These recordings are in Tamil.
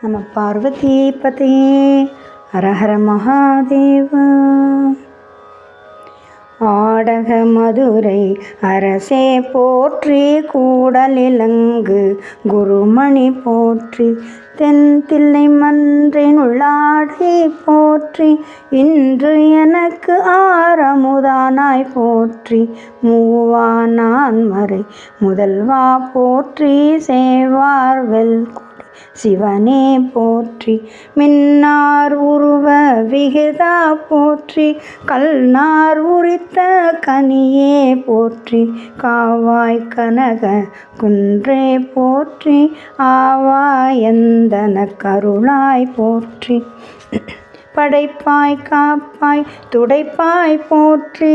நம பார்வதி பதையே. ஹரஹர மகாதேவ. ஆடக மதுரை அரசே போற்றி, கூடலிலங்கு குருமணி போற்றி, தென்தில்லை மன்றினுள்ளாடை போற்றி, இன்று எனக்கு ஆரமுதானாய் போற்றி, மூவானான் மறை முதல்வா போற்றி, சேவார் வெல்கொடி சிவனே போற்றி, மின்னார் உருவ விகிதா போற்றி, கல்நார் உரித்த கனியே போற்றி, காவாய் கனக குன்றே போற்றி, ஆவாயந்தன கருளாய் போற்றி, படைப்பாய் காப்பாய் துடைப்பாய் போற்றி,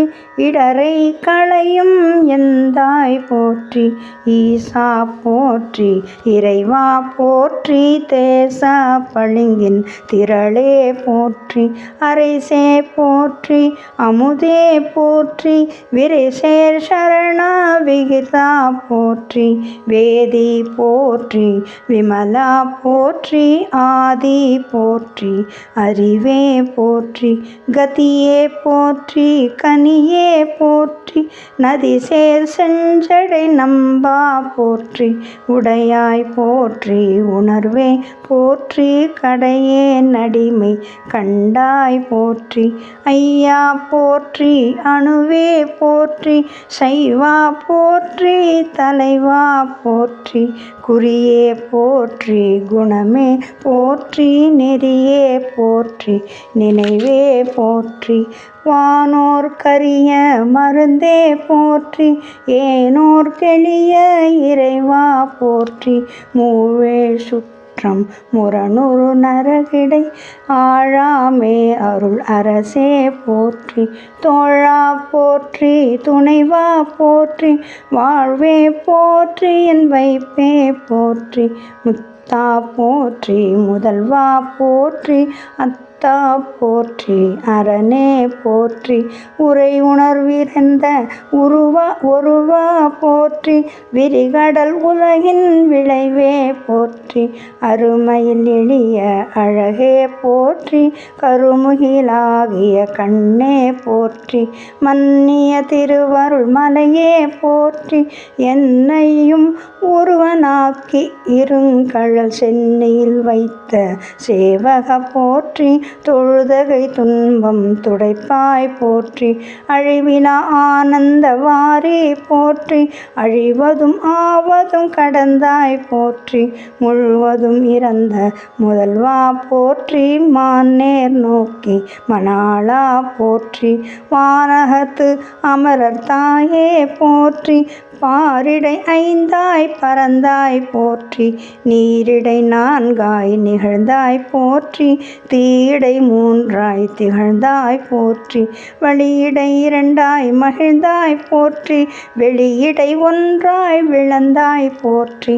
இடரை களையும் எந்தாய் போற்றி, ஈசா போற்றி, இறைவா போற்றி, தேசா பளிங்கின் திரளே போற்றி, அரைசே போற்றி, அமுதே போற்றி, விரைசேர் சரணா விகிதா போற்றி, வேதி போற்றி, விமலா போற்றி, ஆதி போற்றி, அறிவே போற்றி, கதியே போற்றி, கனியே போற்றி, நதிசேர் செஞ்சடை நம்பா போற்றி, உடையாய் போற்றி, உணர்வே போற்றி, கடையே நடிமை கண்டாய் போற்றி, ஐயா போற்றி, அணுவே போற்றி, சைவா போற்றி, தலைவா போற்றி, குறியே போற்றி, குணமே போற்றி, நெறியே போற்றி, நினைவே போற்றி, வானோர் கரிய மருந்தே போற்றி, ஏனோர் கெளிய இறைவா போற்றி, மூவேழ் சுற்றம் முரணுறு நரகிடை ஆழாமே அருள் அரசே போற்றி, தோழா போற்றி, துணைவா போற்றி, வாழ்வே போற்றி, என் வைப்பே போற்றி, முத்தா போற்றி, முதல்வா போற்றி, அத்தா போற்றி, அரணே போற்றி, உரை உணர்விருந்த ஒருவா போற்றி, விரிகடல் உலகின் விளைவே போற்றி, அருமையில் எளிய அழகே போற்றி, கருமுகிலாகிய கண்ணே போற்றி, மன்னிய திருவருள் மலையே போற்றி, என்னையும் ஒருவனாக்கி இருங்கழல் சென்னையில் வைத்த சேவக போற்றி, தொழுதகை துன்பம் துடைப்பாய் போற்றி, அழிவிலா ஆனந்த வாரி போற்றி, அழிவதும் ஆவதும் கடந்தாய் போற்றி, முழுவதும் இறந்த முதல்வா போற்றி, மான்னேர் நோக்கி மணாளா போற்றி, வானகத்து அமரர் தாயே போற்றி, பாரிடை ஐந்தாய் பறந்தாய் போற்றி, நீரிடை நான்காய் நிகழ்ந்தாய் போற்றி, தீயிடை மூன்றாய் திகழ்ந்தாய் போற்றி, வழியிடை இரண்டாய் மகிழ்ந்தாய் போற்றி, வெளியிடை ஒன்றாய் விளந்தாய் போற்றி,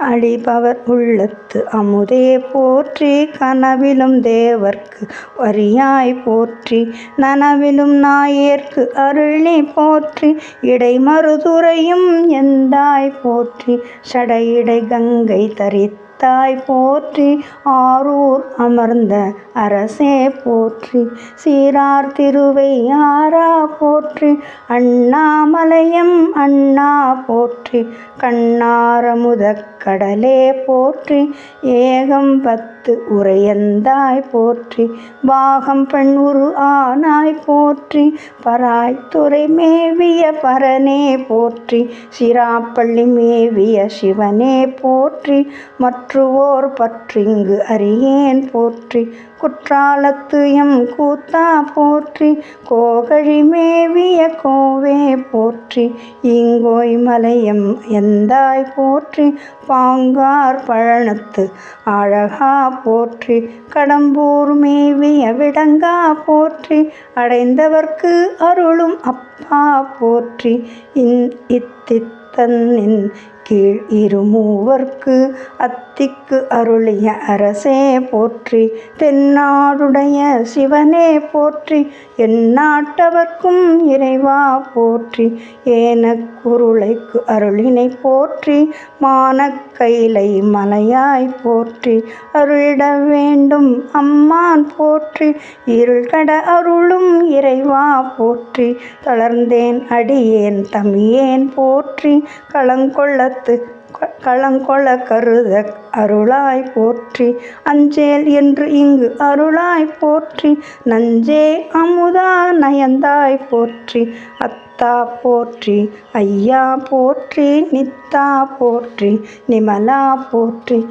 அழிபவர் உள்ளத்து அமுதே போற்றி, கனவிலும் தேவர்க்கு வரியாய் போற்றி, நனவிலும் நாயேற்கு அருளி போற்றி, இடைமருதுரையும் எந்தாய் போற்றி, சடையிடை கங்கை தரித்தாய் போற்றி, ஆரூர் அமர்ந்த அரசே போற்றி, சீரார் திருவை ஆரா போற்றி, அண்ணாமலையம் அண்ணா போற்றி, கண்ணாரமுதக் கடலே போற்றி, ஏகம் 10 உரையந்தாய் போற்றி, பாகம் பெண் உரு ஆனாய் போற்றி, பராய்த்துறை மேவிய பரனே போற்றி, சிராப்பள்ளி மேவிய சிவனே போற்றி, மற்றுவோர் பற்றிங்கு அறியேன் போற்றி, குற்றாலத்து எம் கூத்தா போற்றி, கோகழி மேவிய கோவே போற்றி, இங்கோய் மலையம் எந்தாய் போற்றி, பாங்கார் பழனத்து அழகா போற்றி, கடம்பூர் மேவிய விடங்கா போற்றி, அடைந்தவர்க்கு அருளும் அப்பா போற்றி, இத்தித்தன்னின் கீழ் இருமூவர்க்கு அத்த திக்கு அருளிய அரசே போற்றி, தென்னாடுடைய சிவனே போற்றி, எந்நாட்டவர்க்கும் இறைவா போற்றி, ஏனக்குருளைக்கு அருளினை போற்றி, மானக்கைலை மலையாய் போற்றி, அருளிட வேண்டும் அம்மான் போற்றி, இருள்கட அருளும் இறைவா போற்றி, தளர்ந்தேன் அடியேன் தமியேன் போற்றி, களங்கொள கருத அருளாய் போற்றி, அஞ்சேல் என்று இங்கு அருளாய் போற்றி, நஞ்சே அமுதா நயந்தாய் போற்றி, அத்தா போற்றி, ஐயா போற்றி, நித்தா போற்றி, நிமலா போற்றி,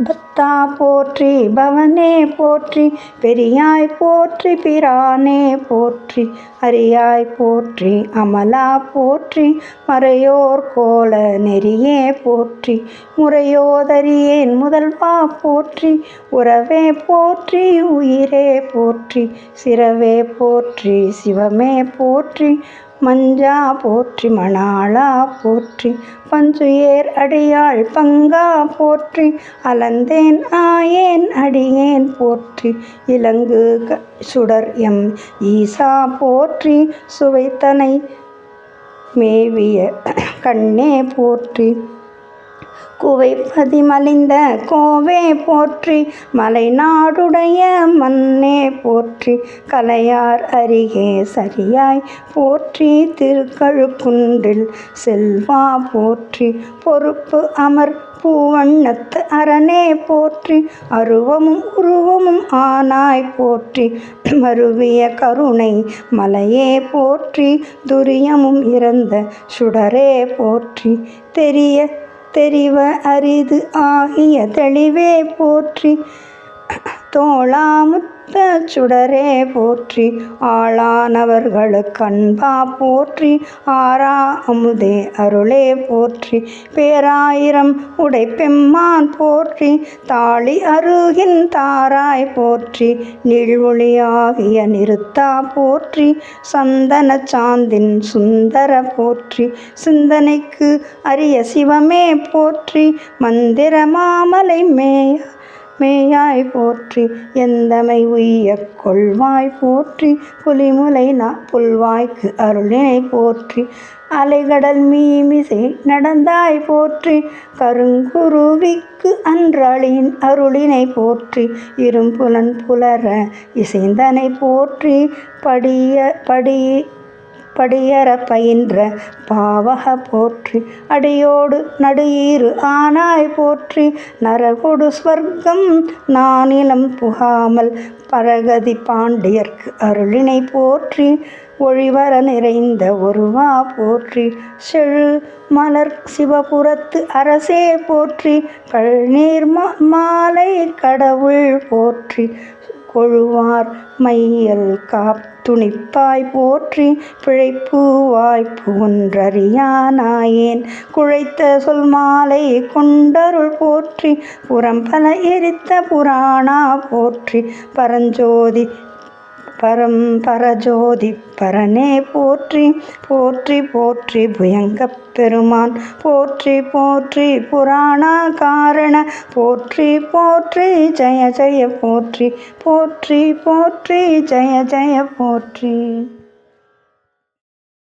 பத்தா போற்றி, பவனே போற்றி, பெரியாய் போற்றி, பிரானே போற்றி, அரியாய் போற்றி, அமலா போற்றி, மறையோர் கோல நெறியே போற்றி, முறையோதறியேன் முதல்வா போற்றி, உறவே போற்றி, உயிரே போற்றி, சிறவே போற்றி, சிவமே போற்றி, மஞ்சா போற்றி, மணாளா போற்றி, பஞ்சுயேர் அடியாள் பங்கா போற்றி, அலந்தேன் ஆயேன் அடியேன் போற்றி, இலங்கு சுடர் எம் ஈசா போற்றி, சுவைத்தனை மேவிய கண்ணே போற்றி, குவைப்பதி மலிந்த கோவே போற்றி, மலைநாடுடைய மன்னே போற்றி, கலையார் அருகே சரியாய் போற்றி, திருக்கழுக்குன்றில் செல்வா போற்றி, பொறுப்பு அமர் பூவண்ணத்து அரணே போற்றி, அருவமும் உருவமும் ஆனாய் போற்றி, மருவிய கருணை மலையே போற்றி, துரியமும் இறந்த சுடரே போற்றி, தெரிவ அரிது ஆகிய தெளிவே போற்றி, தோளாமுத்த சுடரே போற்றி, ஆளானவர்களுக்கு அன்பா போற்றி, ஆரா அமுதே அருளே போற்றி, பேராயிரம் உடை பெம்மான் போற்றி, தாளி அருகின் தாராய் போற்றி, நீழ்வொளியாகிய நிறுத்தா போற்றி, சந்தன சாந்தின் சுந்தர போற்றி, சிந்தனைக்கு அரிய சிவமே போற்றி, மந்திர மாமலை மேயாய் போற்றி, எந்தமை உய்ய கொள்வாய் போற்றி, புலிமுலை புல்வாய்க்கு அருளினை போற்றி, அலைகடல் மீமிசை நடந்தாய் போற்றி, கருங்குருவிக்கு அன்றளின் அருளினை போற்றி, இரும்புலன் புலர இசைந்தனை போற்றி, படியற பயின்ற பாவக போற்றி, அடியோடு நடுஈறு ஆனாய் போற்றி, நரகொடு ஸ்வர்க்கம் நானிலம் புகாமல் பரகதி பாண்டியர்க்கு அருளினை போற்றி, ஒழிவர நிறைந்த ஒருவா போற்றி, செழு மலர் சிவபுரத்து அரசே போற்றி, கழ்நீர் மாலை கடவுள் போற்றி, கொழுவார் மையல் துணிப்பாய் போற்றி, பிழைப்பு வாய்ப்பு ஒன்றறியானாயேன் குழைத்த சொல் மாலை கொண்டருள் போற்றி, புறம்பல எரித்த புராணா போற்றி, பரஜோதி பரனே போற்றி, போற்றி போற்றி புயங்கப் பெருமான் போற்றி, போற்றி புராண காரண போற்றி, போற்றி ஜெய ஜெய போற்றி, போற்றி போற்றி ஜெய ஜெய போற்றி.